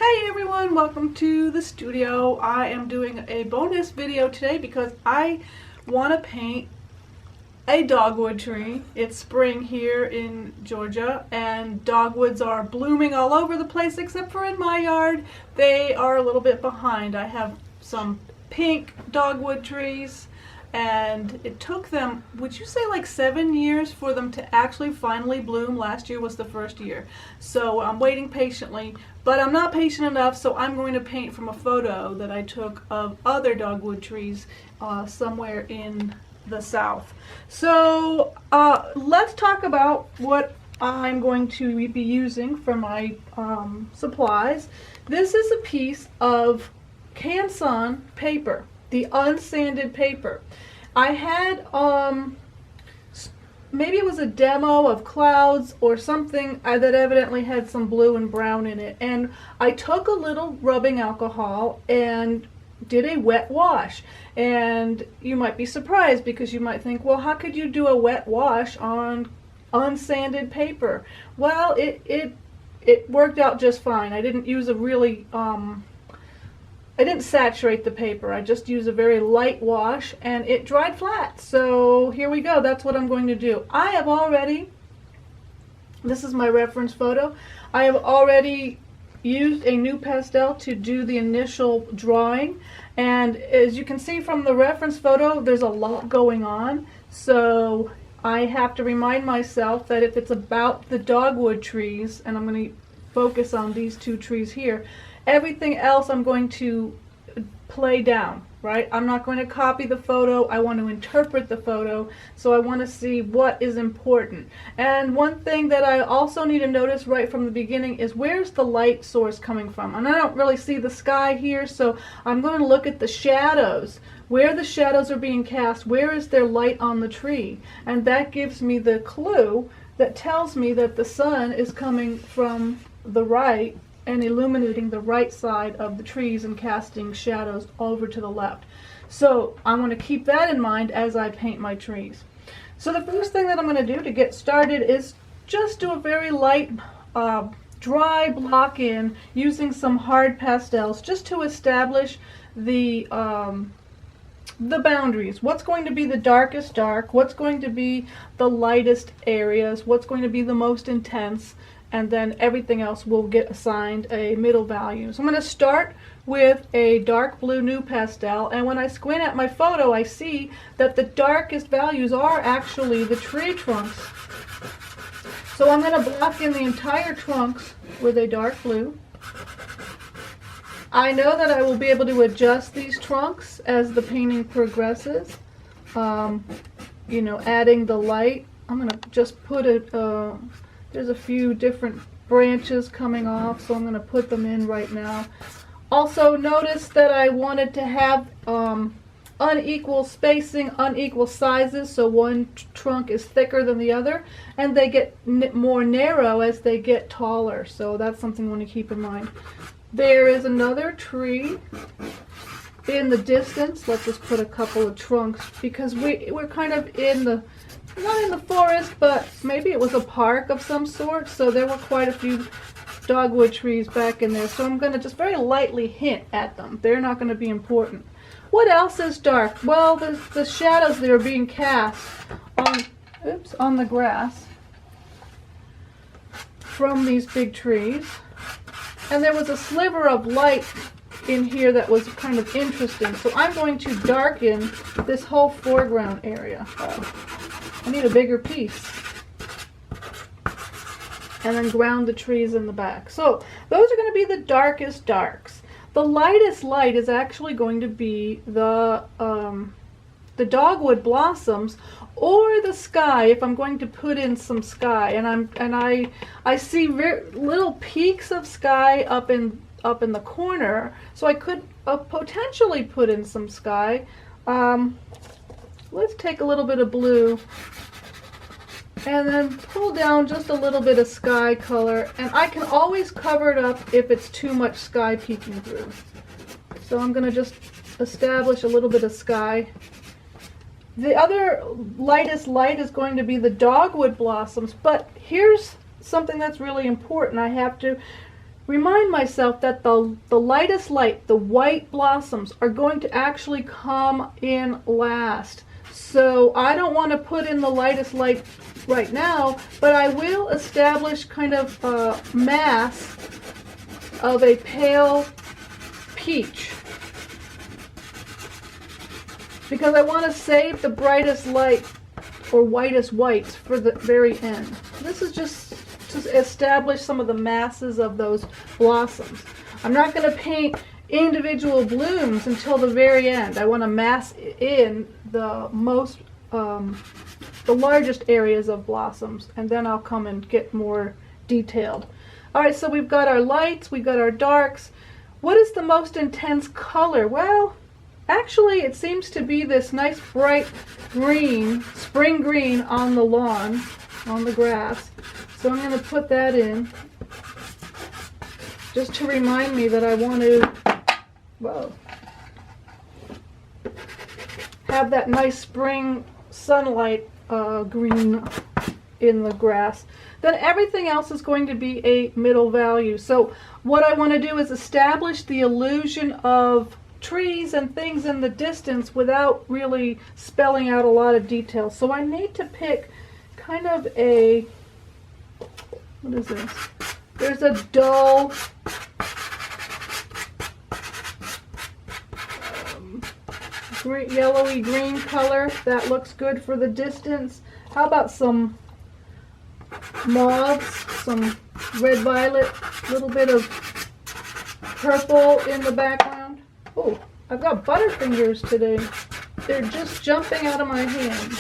Hey everyone, welcome to the studio. I am doing a bonus video today because I want to paint a dogwood tree. It's spring here in Georgia and dogwoods are blooming all over the place except for in my yard. They are a little bit behind. I have some pink dogwood trees and it took them, would you say, like 7 years for them to actually finally bloom. Last year was the first year. So I'm waiting patiently, but I'm not patient enough, so I'm going to paint from a photo that I took of other dogwood trees somewhere in the south. So let's talk about what I'm going to be using for my supplies. This is a piece of Canson paper, the unsanded paper. I had maybe it was a demo of clouds or something that evidently had some blue and brown in it, and I took a little rubbing alcohol and did a wet wash. And you might be surprised because you might think, well, how could you do a wet wash on unsanded paper? Well, it worked out just fine. I didn't use a really I didn't saturate the paper. I just used a very light wash and it dried flat. So here we go. That's what I'm going to do. I have already, this is my reference photo, I have already used a Nupastel to do the initial drawing. And as you can see from the reference photo, there's a lot going on. So I have to remind myself that if it's about the dogwood trees, and I'm going to focus on these two trees here, everything else I'm going to play down, right? I'm not going to copy the photo. I want to interpret the photo, so I want to see what is important. And one thing that I also need to notice right from the beginning is where's the light source coming from? And I don't really see the sky here, so I'm going to look at the shadows. Where the shadows are being cast, where is there light on the tree? And that gives me the clue that tells me that the sun is coming from the right and illuminating the right side of the trees and casting shadows over to the left. So I want to keep that in mind as I paint my trees. So the first thing that I'm going to do to get started is just do a very light dry block in using some hard pastels just to establish the boundaries. What's going to be the darkest dark, what's going to be the lightest areas, what's going to be the most intense, and then everything else will get assigned a middle value. So I'm going to start with a dark blue Nupastel, and when I squint at my photo I see that the darkest values are actually the tree trunks. So I'm going to block in the entire trunks with a dark blue. I know that I will be able to adjust these trunks as the painting progresses, you know, adding the light. I'm going to just put it, there's a few different branches coming off, so I'm going to put them in right now. Also notice that I wanted to have unequal spacing, unequal sizes, so one trunk is thicker than the other, and they get more narrow as they get taller, so that's something I want to keep in mind. There is another tree in the distance. Let's just put a couple of trunks because we're kind of in the, not in the forest, but maybe it was a park of some sort, so there were quite a few dogwood trees back in there, so I'm going to just very lightly hint at them. They're not going to be important. What else is dark? Well, the shadows that are being cast on the grass from these big trees. And there was a sliver of light in here that was kind of interesting, so I'm going to darken this whole foreground area. I need a bigger piece. And then ground the trees in the back. So those are going to be the darkest darks. The lightest light is actually going to be the dogwood blossoms or the sky, if I'm going to put in some sky. And I see very little peaks of sky up in the corner, so I could potentially put in some sky. Let's take a little bit of blue and then pull down just a little bit of sky color, and I can always cover it up if it's too much sky peeking through. So I'm going to just establish a little bit of sky. The other lightest light is going to be the dogwood blossoms, but here's something that's really important. I have to remind myself that the lightest light, the white blossoms, are going to actually come in last. So I don't want to put in the lightest light right now, but I will establish kind of a mass of a pale peach, because I want to save the brightest light or whitest whites for the very end. This is just to establish some of the masses of those blossoms. I'm not going to paint individual blooms until the very end. I want to mass in the most, the largest areas of blossoms, and then I'll come and get more detailed. All right, so we've got our lights, we've got our darks. What is the most intense color? Well, actually, it seems to be this nice bright green, spring green on the lawn, on the grass. So I'm going to put that in just to remind me that I want to, whoa, have that nice spring sunlight green in the grass. Then everything else is going to be a middle value. So what I want to do is establish the illusion of trees and things in the distance without really spelling out a lot of detail. So I need to pick kind of a, what is this? There's a dull yellowy green color that looks good for the distance. How about some mauves, some red violet, a little bit of purple in the background. Oh, I've got butterfingers today. They're just jumping out of my hands.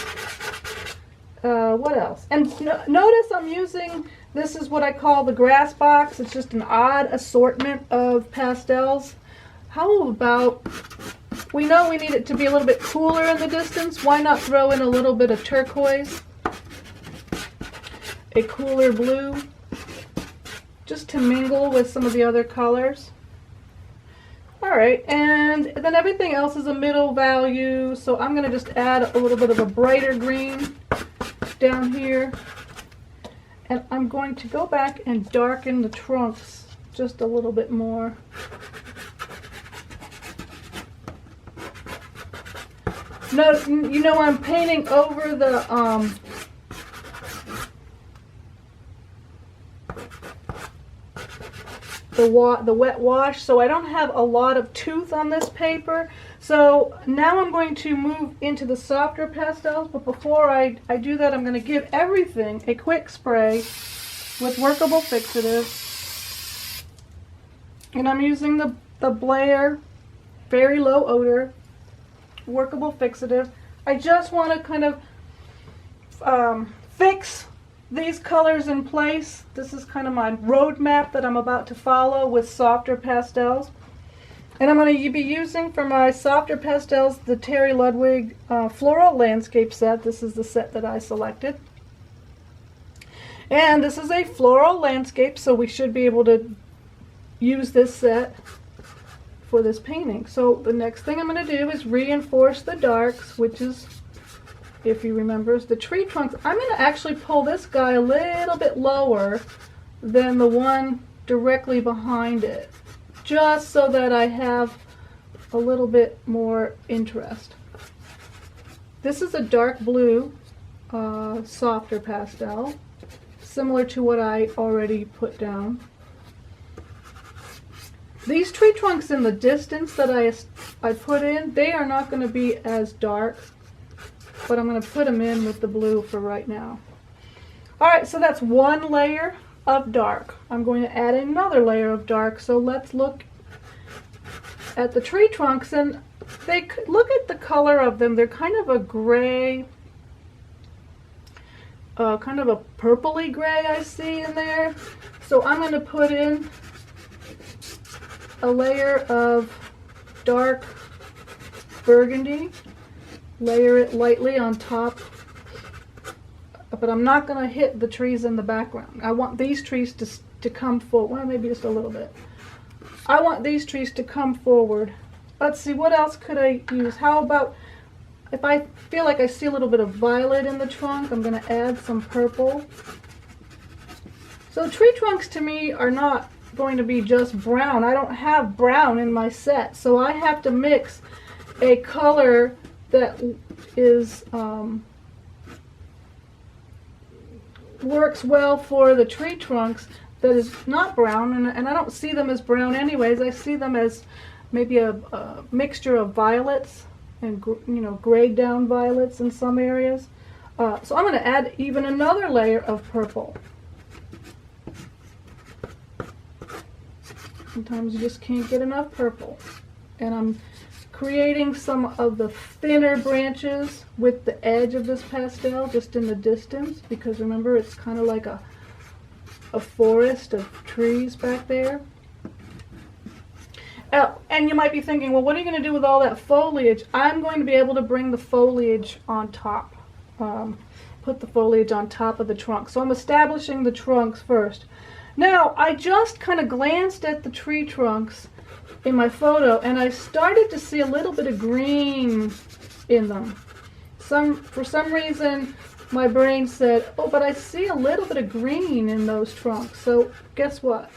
What else? And notice I'm using, this is what I call the grass box. It's just an odd assortment of pastels. How about, we know we need it to be a little bit cooler in the distance. Why not throw in a little bit of turquoise? A cooler blue, just to mingle with some of the other colors. Alright, and then everything else is a middle value, so I'm going to just add a little bit of a brighter green down here. And I'm going to go back and darken the trunks just a little bit more. No, you know, I'm painting over the wet wash, so I don't have a lot of tooth on this paper. So now I'm going to move into the softer pastels, but before I do that, I'm going to give everything a quick spray with Workable Fixative. And I'm using the Blair Very Low Odor Workable Fixative. I just want to kind of fix these colors in place. This is kind of my roadmap that I'm about to follow with softer pastels. And I'm going to be using for my softer pastels the Terry Ludwig Floral Landscape set. This is the set that I selected. And this is a floral landscape, so we should be able to use this set for this painting. So the next thing I'm going to do is reinforce the darks, which is, if you remember, is the tree trunks. I'm going to actually pull this guy a little bit lower than the one directly behind it, just so that I have a little bit more interest. This is a dark blue, softer pastel, similar to what I already put down. These tree trunks in the distance that I put in, they are not going to be as dark, but I'm going to put them in with the blue for right now. Alright, so that's one layer of dark. I'm going to add another layer of dark, so let's look at the tree trunks, and look at the color of them. They're kind of a gray, kind of a purpley gray I see in there. So I'm going to put in a layer of dark burgundy, layer it lightly on top, but I'm not going to hit the trees in the background. I want these trees to come forward. Well, maybe just a little bit. I want these trees to come forward. Let's see, what else could I use? How about, if I feel like I see a little bit of violet in the trunk, I'm going to add some purple. So tree trunks to me are not going to be just brown. I don't have brown in my set, so I have to mix a color that is works well for the tree trunks that is not brown, and I don't see them as brown anyways. I see them as maybe a mixture of violets and grayed down violets in some areas. So I'm going to add even another layer of purple. Sometimes you just can't get enough purple. And I'm creating some of the thinner branches with the edge of this pastel just in the distance, because remember, it's kind of like a forest of trees back there. And you might be thinking, well, what are you going to do with all that foliage? I'm going to be able to bring the foliage on top. Put the foliage on top of the trunk. So I'm establishing the trunks first. Now, I just kind of glanced at the tree trunks in my photo, and I started to see a little bit of green in them. For some reason, my brain said, oh, but I see a little bit of green in those trunks. So guess what?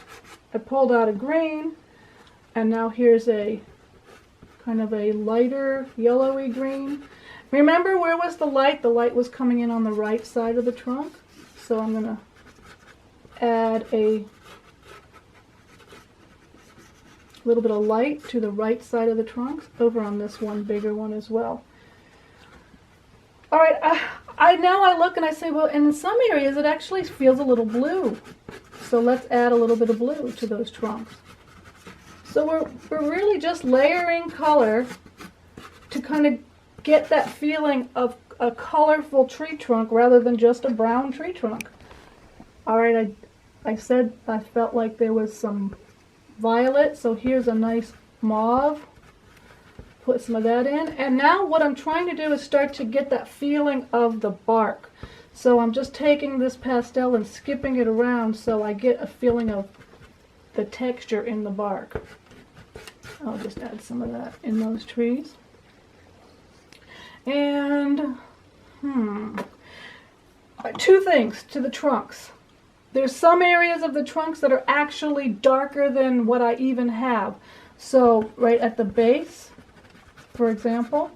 I pulled out a green, and now here's a kind of a lighter yellowy green. Remember, where was the light? The light was coming in on the right side of the trunk. So I'm going to add a little bit of light to the right side of the trunks over on this one bigger one as well. All right, now I look and I say, well, in some areas it actually feels a little blue. So let's add a little bit of blue to those trunks. So we're really just layering color to kind of get that feeling of a colorful tree trunk rather than just a brown tree trunk. All right, I said I felt like there was some violet, so here's a nice mauve. Put some of that in, and now what I'm trying to do is start to get that feeling of the bark. So I'm just taking this pastel and skipping it around so I get a feeling of the texture in the bark. I'll just add some of that in those trees. And two things to the trunks. There's some areas of the trunks that are actually darker than what I even have. So right at the base, for example,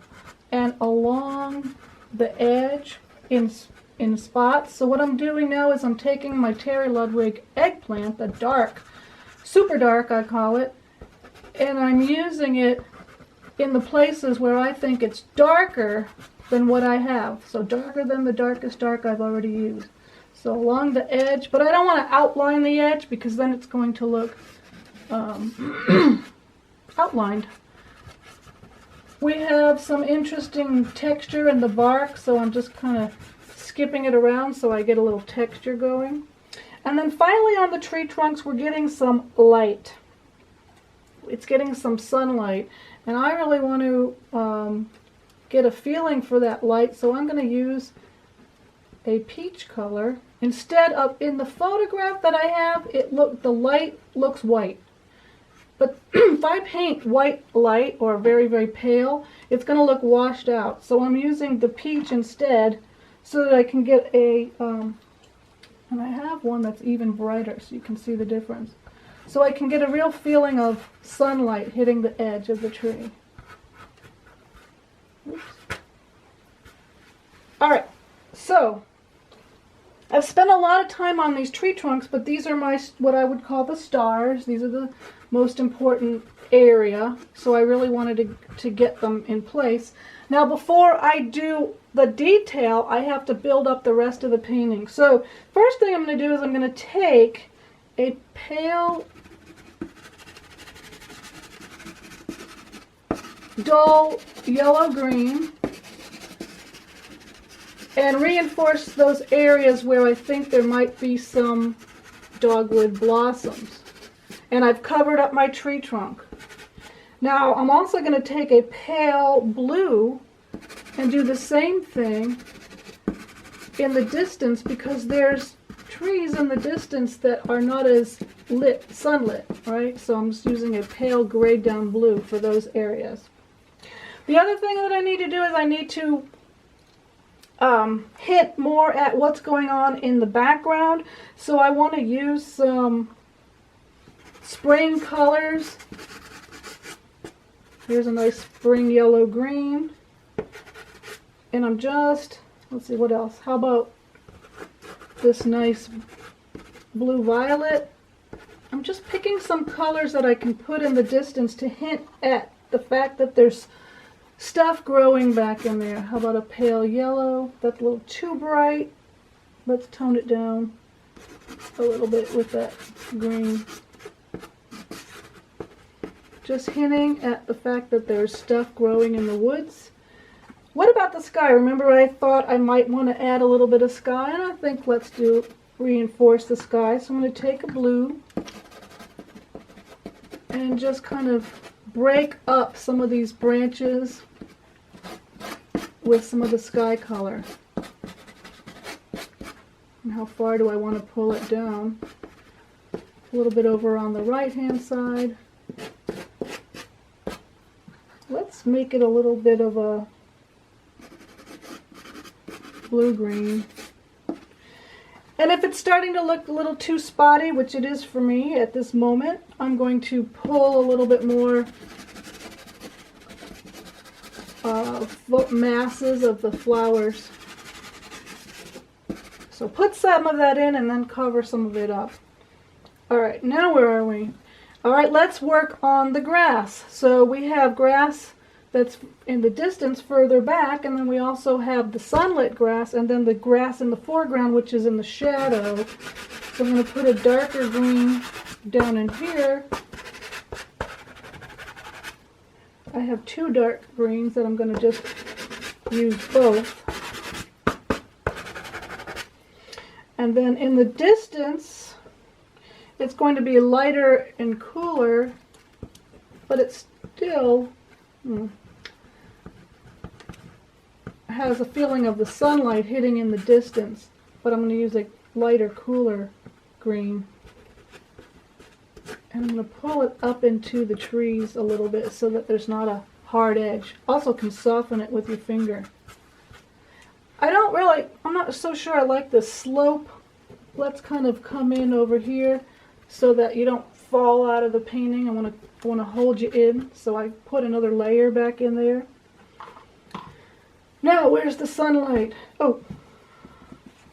and along the edge in spots. So what I'm doing now is I'm taking my Terry Ludwig eggplant, the dark, super dark I call it, and I'm using it in the places where I think it's darker than what I have. So darker than the darkest dark I've already used. So along the edge, but I don't want to outline the edge because then it's going to look outlined. We have some interesting texture in the bark, so I'm just kind of skipping it around so I get a little texture going. And then finally on the tree trunks, we're getting some light. It's getting some sunlight, and I really want to get a feeling for that light, so I'm going to use a peach color. Instead of, in the photograph that I have, the light looks white. But if I paint white light or very, very pale, it's going to look washed out. So I'm using the peach instead so that I can get a, and I have one that's even brighter so you can see the difference. So I can get a real feeling of sunlight hitting the edge of the tree. Oops. All right, so I've spent a lot of time on these tree trunks, but these are what I would call the stars. These are the most important area, so I really wanted to get them in place. Now before I do the detail, I have to build up the rest of the painting. So first thing I'm going to do is I'm going to take a pale, dull yellow-green and reinforce those areas where I think there might be some dogwood blossoms. And I've covered up my tree trunk. Now I'm also going to take a pale blue and do the same thing in the distance, because there's trees in the distance that are not as sunlit, right? So I'm just using a pale grayed down blue for those areas. The other thing that I need to do is I need to hint more at what's going on in the background. So I want to use some spring colors. Here's a nice spring yellow green. And I'm just, let's see what else. How about this nice blue violet? I'm just picking some colors that I can put in the distance to hint at the fact that there's stuff growing back in there. How about a pale yellow? That's a little too bright. Let's tone it down a little bit with that green. Just hinting at the fact that there's stuff growing in the woods. What about the sky? Remember I thought I might want to add a little bit of sky, and I think let's reinforce the sky. So I'm going to take a blue and just kind of break up some of these branches with some of the sky color. And how far do I want to pull it down? A little bit over on the right hand side. Let's make it a little bit of a blue-green. And if it's starting to look a little too spotty, which it is for me at this moment, I'm going to pull a little bit more masses of the flowers. So put some of that in and then cover some of it up. Alright, now where are we? Alright, let's work on the grass. So we have grass that's in the distance further back, and then we also have the sunlit grass, and then the grass in the foreground, which is in the shadow. So I'm going to put a darker green down in here. I have two dark greens that I'm going to just use both. And then in the distance, it's going to be lighter and cooler, but it's still has a feeling of the sunlight hitting in the distance, but I'm going to use a lighter, cooler green. And I'm going to pull it up into the trees a little bit so that there's not a hard edge. Also can soften it with your finger. I'm not so sure I like the slope. Let's kind of come in over here so that you don't fall out of the painting. I want to hold you in, so I put another layer back in there. Now, where's the sunlight? Oh,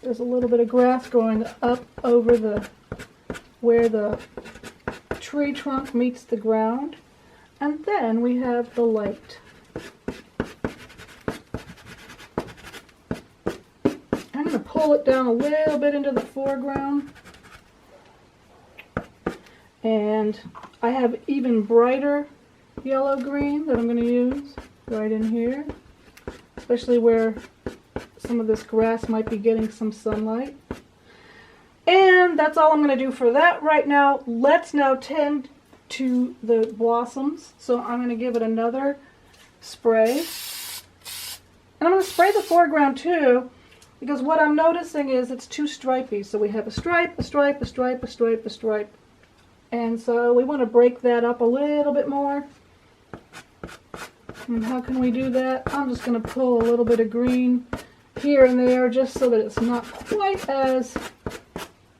there's a little bit of grass growing up over where the tree trunk meets the ground. And then we have the light. I'm going to pull it down a little bit into the foreground. And I have even brighter yellow-green that I'm going to use right in here, especially where some of this grass might be getting some sunlight. And that's all I'm going to do for that right now. Let's now tend to the blossoms. So I'm going to give it another spray. And I'm going to spray the foreground too, because what I'm noticing is it's too stripy. So we have a stripe, a stripe, a stripe, a stripe, a stripe. And so we want to break that up a little bit more. And how can we do that? I'm just going to pull a little bit of green here and there just so that it's not quite as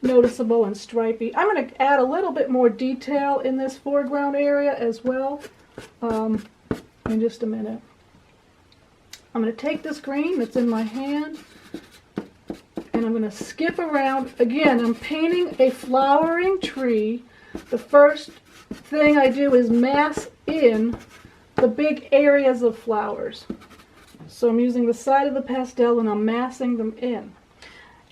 noticeable and stripy. I'm going to add a little bit more detail in this foreground area as well in just a minute. I'm going to take this green that's in my hand and I'm going to skip around. Again, I'm painting a flowering tree. The first thing I do is mass in the big areas of flowers. So I'm using the side of the pastel and I'm massing them in.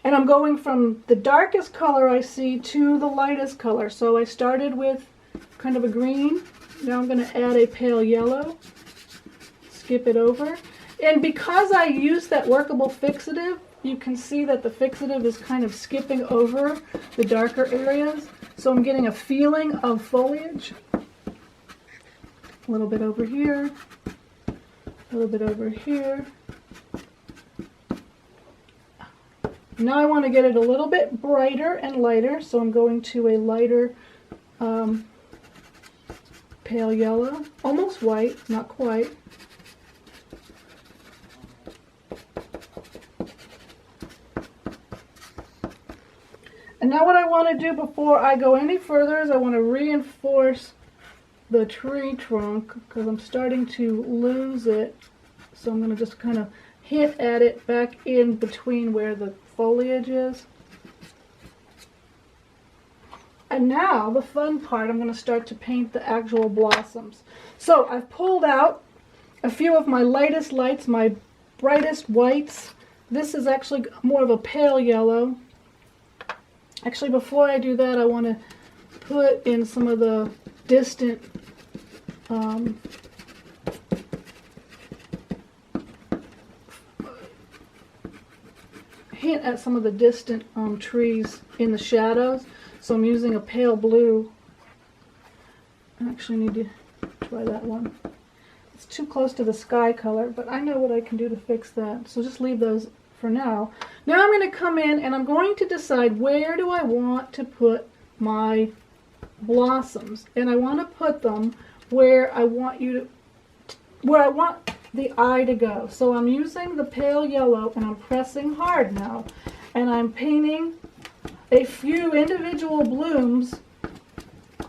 And I'm going from the darkest color I see to the lightest color. So I started with kind of a green. Now I'm going to add a pale yellow. Skip it over. And because I use that Workable Fixative, you can see that the Fixative is kind of skipping over the darker areas. So I'm getting a feeling of foliage. A little bit over here. A little bit over here. Now I want to get it a little bit brighter and lighter, so I'm going to a lighter pale yellow, almost white, not quite. And now what I want to do before I go any further is I want to reinforce the tree trunk because I'm starting to lose it. So I'm going to just kind of hit at it back in between where the foliage is. And now the fun part, I'm going to start to paint the actual blossoms. So I've pulled out a few of my lightest lights, my brightest whites. This is actually more of a pale yellow. Actually, before I do that, I want to put in some of the distant hint at some of the distant trees in the shadows. So I'm using a pale blue. I actually need to try that one. It's too close to the sky color, but I know what I can do to fix that. So just leave those for now. Now I'm going to come in and I'm going to decide where do I want to put my blossoms. And I want to put them where I want the eye to go. So I'm using the pale yellow and I'm pressing hard now. And I'm painting a few individual blooms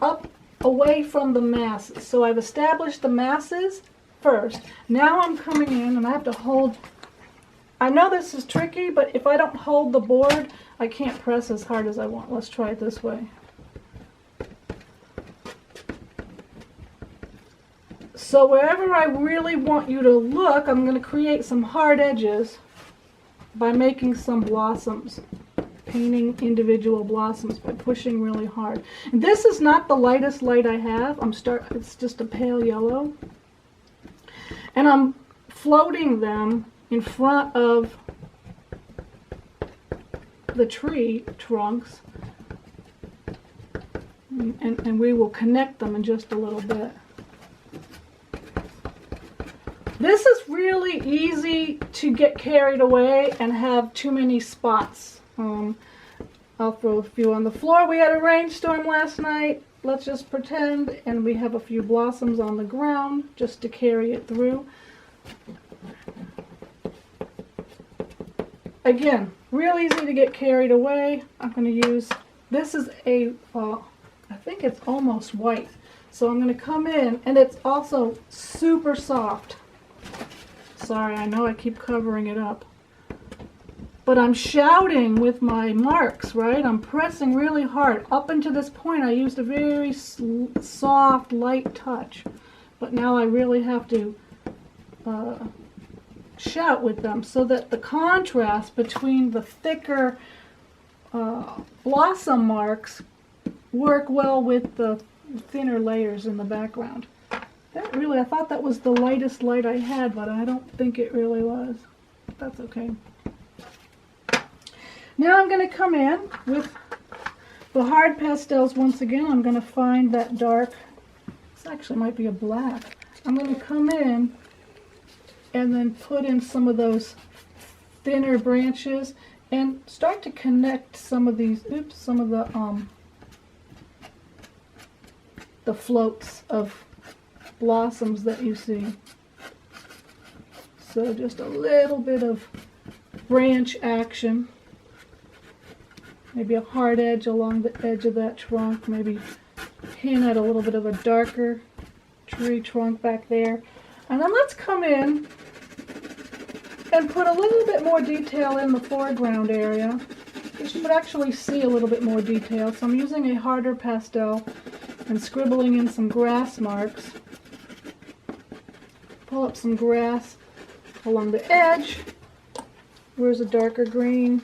up away from the masses. So I've established the masses first. Now I'm coming in and I have to hold. I know this is tricky, but if I don't hold the board, I can't press as hard as I want. Let's try it this way. So wherever I really want you to look, I'm going to create some hard edges by making some blossoms. Painting individual blossoms by pushing really hard. And this is not the lightest light I have. It's just a pale yellow. And I'm floating them in front of the tree trunks. And we will connect them in just a little bit. This is really easy to get carried away and have too many spots. I'll throw a few on the floor. We had a rainstorm last night. Let's just pretend, and we have a few blossoms on the ground just to carry it through. Again, real easy to get carried away. I'm going to use, this is a, I think it's almost white. So I'm going to come in, and it's also super soft. Sorry, I know I keep covering it up. But I'm shouting with my marks, right? I'm pressing really hard. Up until this point, I used a very soft, light touch. But now I really have to shout with them so that the contrast between the thicker blossom marks work well with the thinner layers in the background. That really, I thought that was the lightest light I had, but I don't think it really was. That's okay. Now I'm going to come in with the hard pastels once again. I'm going to find that dark, this actually might be a black. I'm going to come in and then put in some of those thinner branches and start to connect some of these, some of the floats of blossoms that you see. So just a little bit of branch action. Maybe a hard edge along the edge of that trunk. Maybe hint at a little bit of a darker tree trunk back there. And then let's come in and put a little bit more detail in the foreground area. You should actually see a little bit more detail. So I'm using a harder pastel and scribbling in some grass marks. Pull up some grass along the edge. Where's a darker green?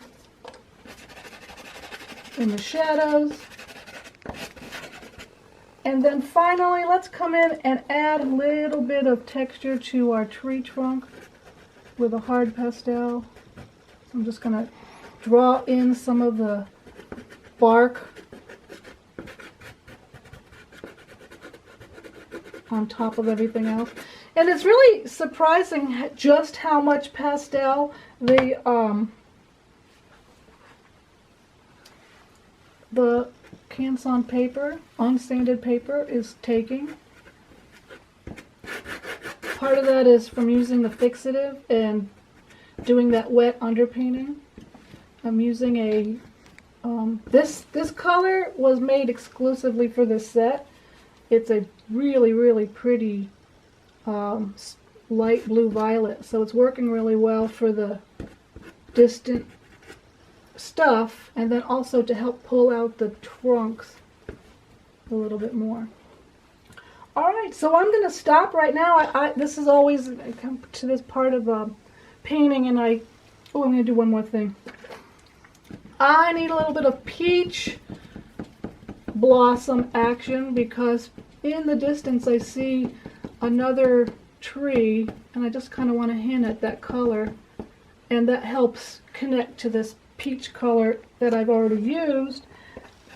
In the shadows. And then finally, let's come in and add a little bit of texture to our tree trunk with a hard pastel. So I'm just going to draw in some of the bark on top of everything else. And it's really surprising just how much pastel the Canson paper, unsanded paper, is taking. Part of that is from using the Fixative and doing that wet underpainting. I'm using a This color was made exclusively for this set. It's a really, really pretty light blue violet, so it's working really well for the distant stuff, and then also to help pull out the trunks a little bit more. Alright, so I'm going to stop right now. This is always, I come to this part of painting, and I'm going to do one more thing. I need a little bit of peach blossom action, because in the distance I see another tree, and I just kind of want to hint at that color, and that helps connect to this peach color that I've already used.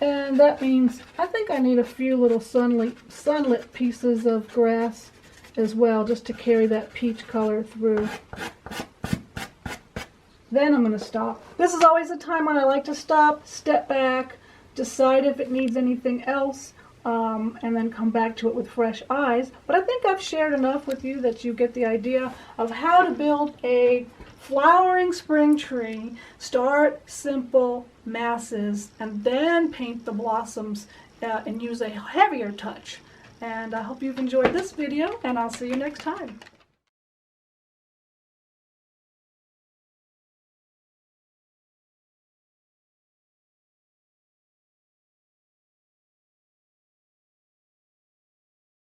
And that means I think I need a few little sunlit pieces of grass as well, just to carry that peach color through. Then I'm going to stop. This is always a time when I like to stop, step back, decide if it needs anything else, and then come back to it with fresh eyes. But I think I've shared enough with you that you get the idea of how to build a flowering spring tree. Start simple masses and then paint the blossoms and use a heavier touch. And I hope you've enjoyed this video, and I'll see you next time.